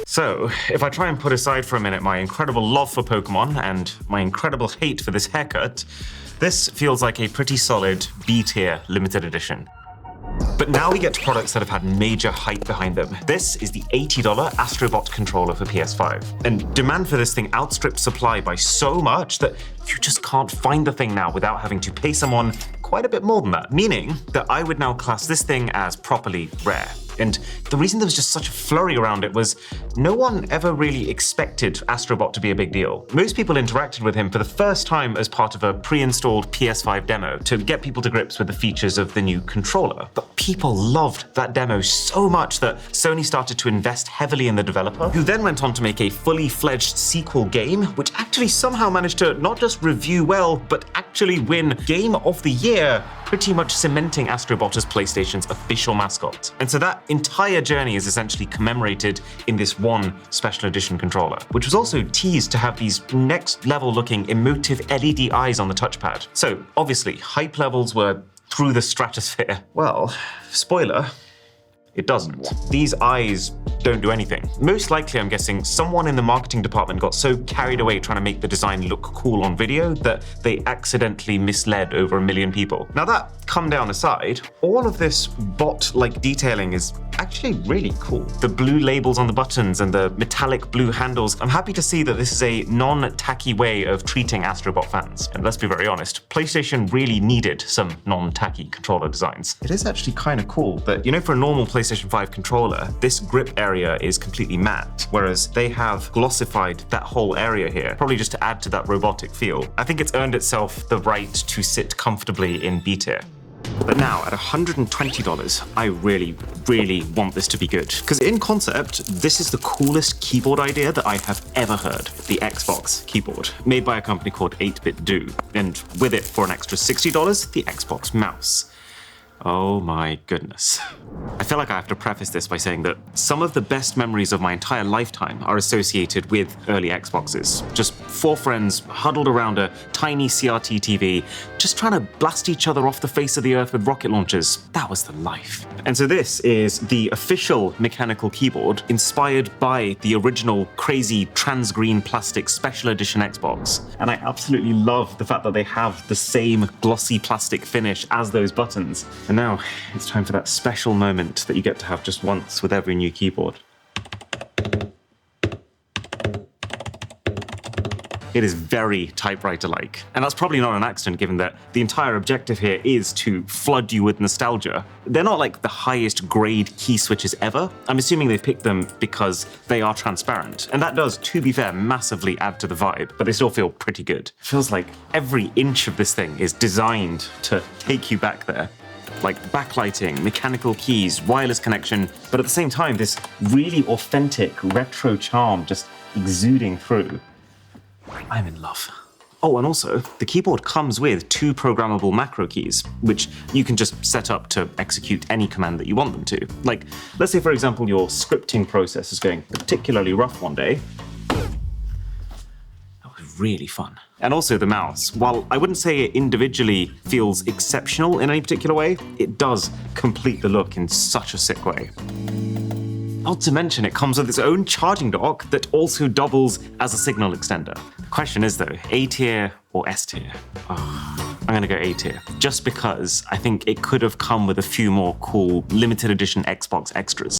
So, if I try and put aside for a minute my incredible love for Pokemon and my incredible hate for this haircut, this feels like a pretty solid B-tier limited edition. But now we get to products that have had major hype behind them. This is the $80 AstroBot controller for PS5. And demand for this thing outstrips supply by so much that you just can't find the thing now without having to pay someone quite a bit more than that. Meaning that I would now class this thing as properly rare. And the reason there was just such a flurry around it was no one ever really expected AstroBot to be a big deal. Most people interacted with him for the first time as part of a pre-installed PS5 demo to get people to grips with the features of the new controller. But people loved that demo so much that Sony started to invest heavily in the developer, who then went on to make a fully fledged sequel game, which actually somehow managed to not just review well, but actually win Game of the Year, pretty much cementing AstroBot as PlayStation's official mascot. And so that entire journey is essentially commemorated in this one special edition controller, which was also teased to have these next level looking emotive LED eyes on the touchpad. So obviously hype levels were through the stratosphere. Well, spoiler, it doesn't. These eyes don't do anything. Most likely, I'm guessing, someone in the marketing department got so carried away trying to make the design look cool on video that they accidentally misled over 1 million people. Now that come down aside, all of this bot-like detailing is actually really cool. The blue labels on the buttons and the metallic blue handles. I'm happy to see that this is a non-tacky way of treating AstroBot fans. And let's be very honest, PlayStation really needed some non-tacky controller designs. It is actually kind of cool that, you know, for a normal PlayStation 5 controller, this grip area is completely matte, whereas they have glossified that whole area here, probably just to add to that robotic feel. I think it's earned itself the right to sit comfortably in B tier. But now, at $120, I really, really want this to be good. Because in concept, this is the coolest keyboard idea that I have ever heard. The Xbox keyboard, made by a company called 8-Bit Do. And with it, for an extra $60, the Xbox mouse. Oh my goodness. I feel like I have to preface this by saying that some of the best memories of my entire lifetime are associated with early Xboxes. Just 4 friends huddled around a tiny CRT TV, just trying to blast each other off the face of the earth with rocket launchers. That was the life. And so this is the official mechanical keyboard inspired by the original crazy trans-green plastic special edition Xbox. And I absolutely love the fact that they have the same glossy plastic finish as those buttons. And now it's time for that special moment that you get to have just once with every new keyboard. It is very typewriter-like. And that's probably not an accident, given that the entire objective here is to flood you with nostalgia. They're not like the highest grade key switches ever. I'm assuming they've picked them because they are transparent. And that does, to be fair, massively add to the vibe, but they still feel pretty good. It feels like every inch of this thing is designed to take you back there. Like backlighting, mechanical keys, wireless connection, but at the same time, this really authentic retro charm just exuding through. I'm in love. Oh, and also, the keyboard comes with 2 programmable macro keys, which you can just set up to execute any command that you want them to. Like, let's say, for example, your scripting process is going particularly rough one day. That was really fun. And also the mouse. While I wouldn't say it individually feels exceptional in any particular way, it does complete the look in such a sick way. Not to mention, it comes with its own charging dock that also doubles as a signal extender. The question is though, A tier or S tier? Oh, I'm gonna go A tier, just because I think it could have come with a few more cool limited edition Xbox extras.